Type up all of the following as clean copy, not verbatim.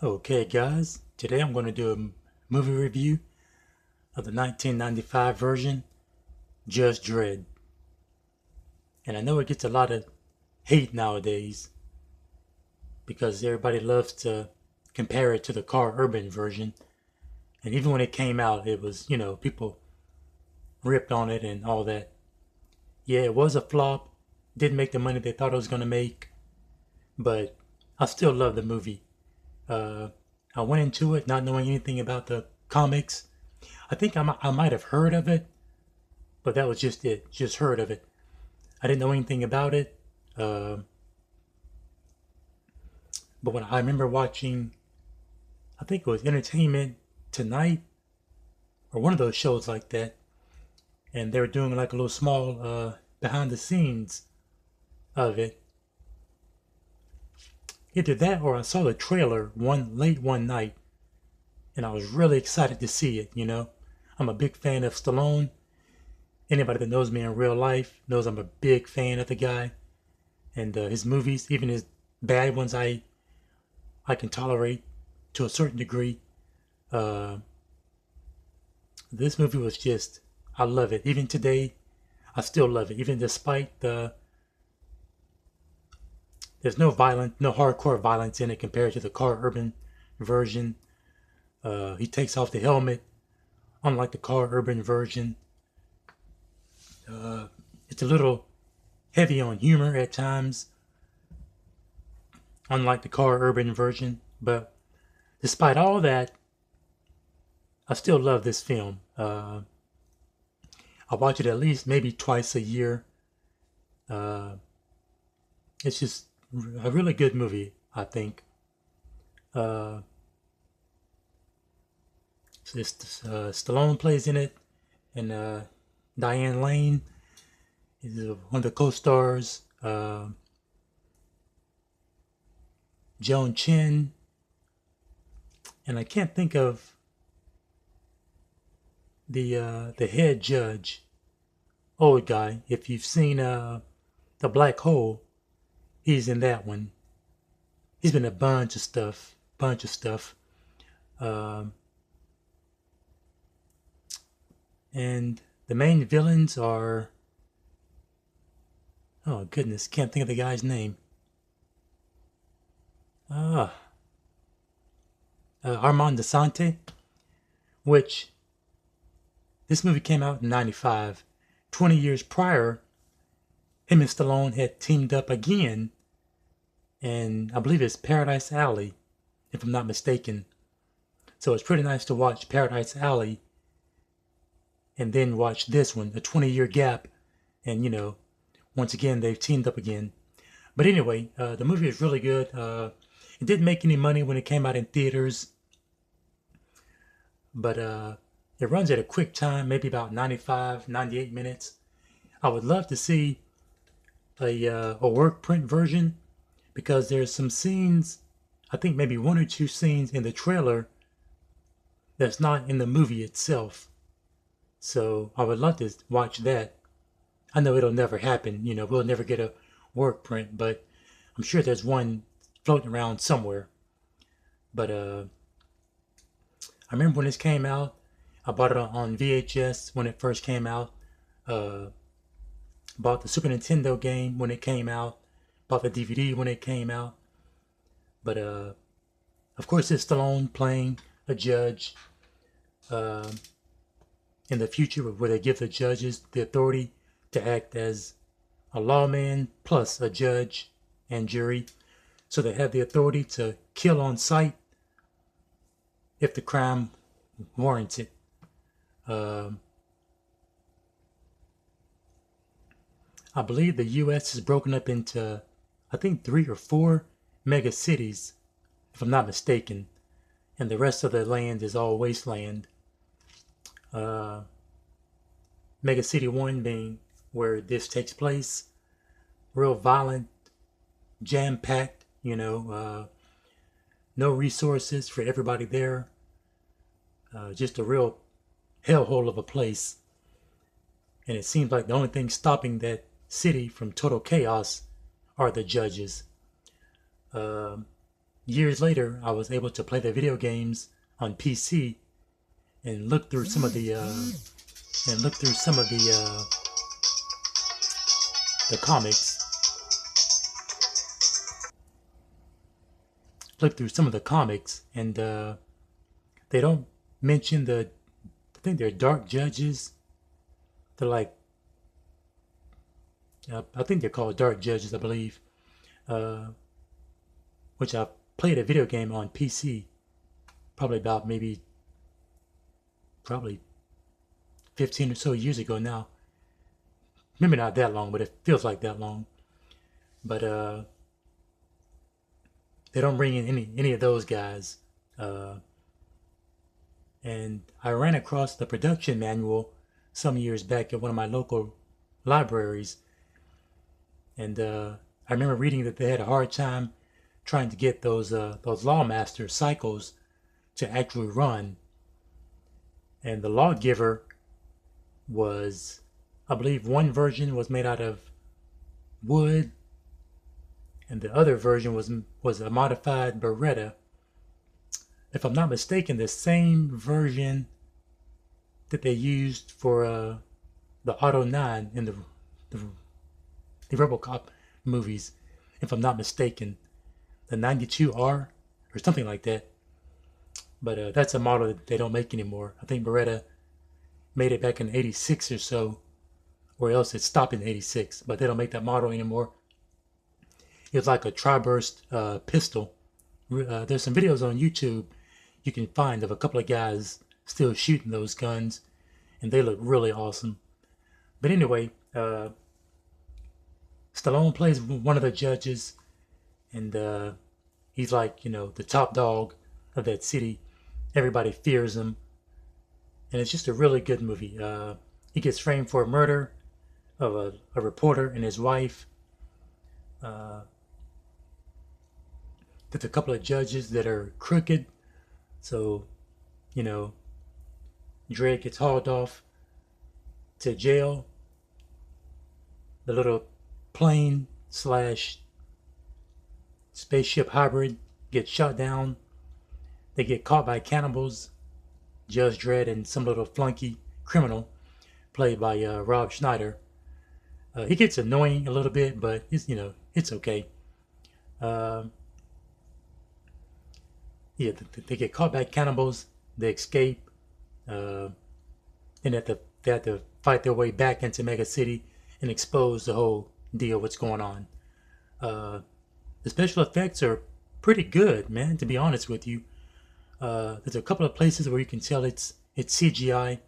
Okay, guys, today I'm going to do a movie review of the 1995 version, Just Dredd. And I know it gets a lot of hate nowadays because everybody loves to compare it to the Carl Urban version. And even when it came out, it was, people ripped on it and all that. Yeah, it was a flop, didn't make the money they thought it was going to make, but I still love the movie. Uh, I went into it not knowing anything about the comics. I think I might have heard of it, but that was just it. Just heard of it. I didn't know anything about it. Uh, but when I remember watching, I think it was Entertainment Tonight or one of those shows like that, and they were doing like a little small behind the scenes of it. Either that or I saw the trailer one night, and I was really excited to see it. I'm a big fan of Stallone. Anybody that knows me in real life knows I'm a big fan of the guy and his movies, even his bad ones. I can tolerate to a certain degree. Uh, this movie was just, I love it. Even today, I still love it. Even despite there's no violence, no hardcore violence in it compared to the Carl Urban version. He takes off the helmet, unlike the Carl Urban version. It's a little heavy on humor at times, unlike the Carl Urban version. But despite all that, I still love this film. I watch it at least maybe twice a year. Uh, it's just a really good movie, I think. Uh, Stallone plays in it, and Diane Lane is one of the co-stars. Joan Chen, and I can't think of the head judge, old guy. If you've seen the Black Hole, he's in that one. He's been in a bunch of stuff. Um, and the main villains are, oh goodness, can't think of the guy's name. Ah, Armand Desante, which this movie came out in '95. 20 years prior, him and Stallone had teamed up again, and I believe it's Paradise Alley, if I'm not mistaken. So it's pretty nice to watch Paradise Alley and then watch this one, a 20-year gap, and once again they've teamed up again. But anyway, the movie is really good. It didn't make any money when it came out in theaters, but it runs at a quick time, maybe about 95, 98 minutes. I would love to see a work print version because there's some scenes, I think maybe one or two scenes in the trailer that's not in the movie itself. So I would love to watch that. I know it'll never happen, we'll never get a work print, but I'm sure there's one floating around somewhere. But I remember when this came out, I bought it on VHS when it first came out. Uh, Bought the Super Nintendo game when it came out. Bought the DVD when it came out. But of course, it's Stallone playing a judge uh, in the future, where they give the judges the authority to act as a lawman plus a judge and jury. So they have the authority to kill on sight if the crime warrants it. Um I believe the U.S. is broken up into, I think, 3 or 4 mega cities, if I'm not mistaken, and the rest of the land is all wasteland. Uh, Mega City 1 being where this takes place, real violent, jam packed, no resources for everybody there, just a real hellhole of a place. And it seems like the only thing stopping that city from total chaos are the judges. Um years later, I was able to play the video games on PC and look through some of the comics. Look through some of the comics, and they don't mention I think they're dark judges. They're like, I think they're called dark judges, I believe. Uh, which I played a video game on PC probably about probably 15 or so years ago now. Maybe not that long, but it feels like that long. But they don't bring in any of those guys. Uh, and I ran across the production manual some years back at one of my local libraries, and I remember reading that they had a hard time trying to get those Lawmaster cycles to actually run. And the Lawgiver was, I believe, one version was made out of wood, and the other version was a modified Beretta. If I'm not mistaken, the same version that they used for the Auto 9 in the RoboCop movies, if I'm not mistaken, the 92R or something like that. But that's a model that they don't make anymore. I think Beretta made it back in '86 or so, or else it stopped in '86. But they don't make that model anymore. It's like a tri-burst pistol. There's some videos on YouTube you can find of a couple of guys still shooting those guns, and they look really awesome. But anyway, Stallone plays one of the judges, and he's like, the top dog of that city. Everybody fears him, and it's just a really good movie. He gets framed for a murder of a reporter and his wife. There's a couple of judges that are crooked, so Dredd gets hauled off to jail. The little plane slash spaceship hybrid gets shot down. They get caught by cannibals, Judge Dredd and some little flunky criminal played by Rob Schneider. He gets annoying a little bit, but it's okay. Yeah, they get caught by cannibals. They escape, and they have to fight their way back into Mega City and expose the whole deal. What's going on? The special effects are pretty good, man. To be honest with you, there's a couple of places where you can tell it's CGI,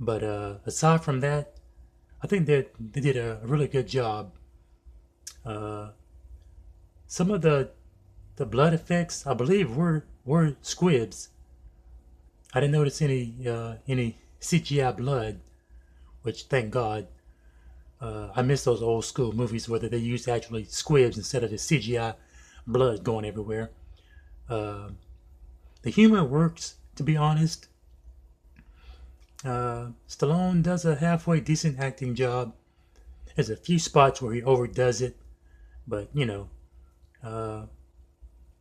but aside from that, I think they did a really good job. Some of the blood effects, I believe, were squibs. I didn't notice any CGI blood, which thank God. I miss those old school movies where they used actually squibs instead of the CGI blood going everywhere. The humor works, to be honest. Stallone does a halfway decent acting job. There's a few spots where he overdoes it, but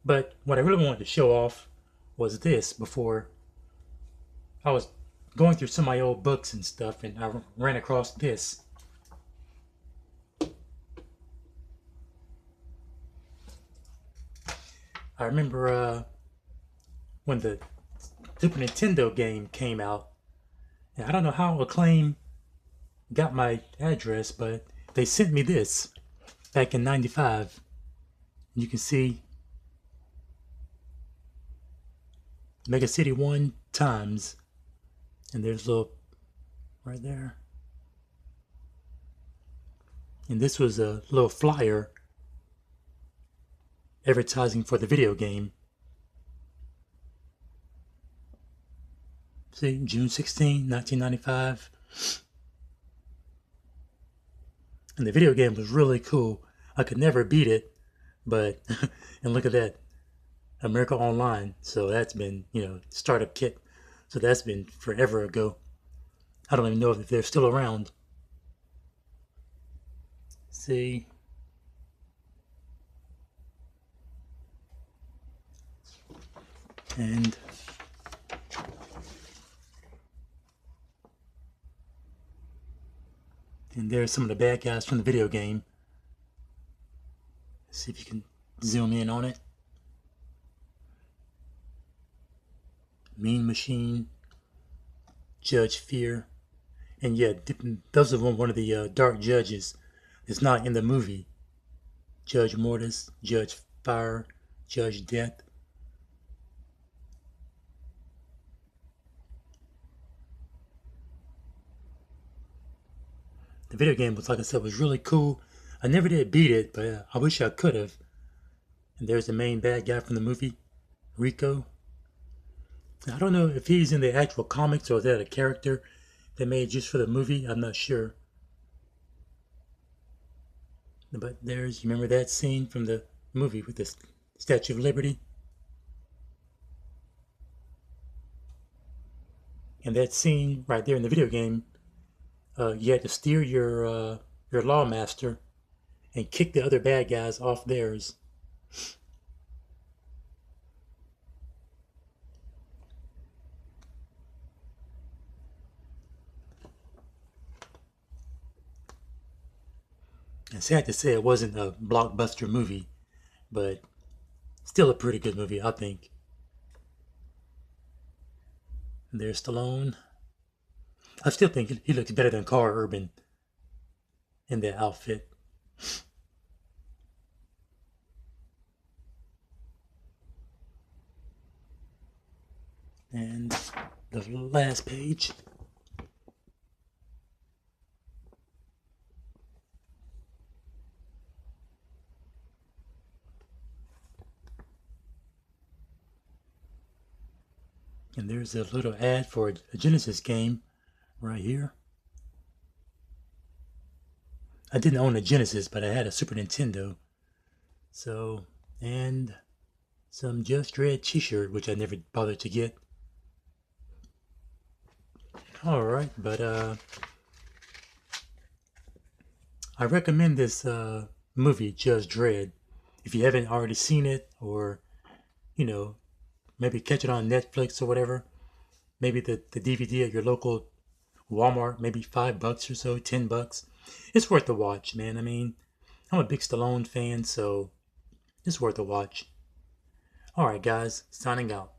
but what I really wanted to show off was this. Before I was going through some of my old books and stuff, and I ran across this. I remember when the Super Nintendo game came out, and I don't know how Acclaim got my address, but they sent me this back in '95. You can see Mega City 1 times, and there's a little right there. And this was a little flyer advertising for the video game. See, June 16, 1995. And the video game was really cool. I could never beat it, but, and look at that, America Online. So that's been, startup kit. So that's been forever ago. I don't even know if they're still around. See. And there's some of the bad guys from the video game. Let's see if you can zoom in on it. Mean Machine, Judge Fear, and yeah, those are one of the dark judges that's not in the movie. Judge Mortis, Judge Fire, Judge Death. The video game was, like I said, was really cool. I never did beat it, but I wish I could have. And there's the main bad guy from the movie, Rico. I don't know if he's in the actual comics or is that a character they made just for the movie. I'm not sure. But there's, you remember that scene from the movie with the Statue of Liberty? And that scene right there in the video game, you had to steer your Lawmaster and kick the other bad guys off theirs. And sad to say it wasn't a blockbuster movie, but still a pretty good movie, I think. And there's Stallone. I still think he looks better than Carl Urban in that outfit. And the last page. And there's a little ad for a Genesis game right here. I didn't own a Genesis, but I had a Super Nintendo. So, and some Just Dredd t-shirt, which I never bothered to get. Alright, but I recommend this movie, Just Dredd. If you haven't already seen it, or, you know, maybe catch it on Netflix or whatever. Maybe the DVD at your local Walmart, maybe $5 or so, $10. It's worth the watch, man. I mean, I'm a big Stallone fan, so it's worth a watch. Alright, guys, signing out.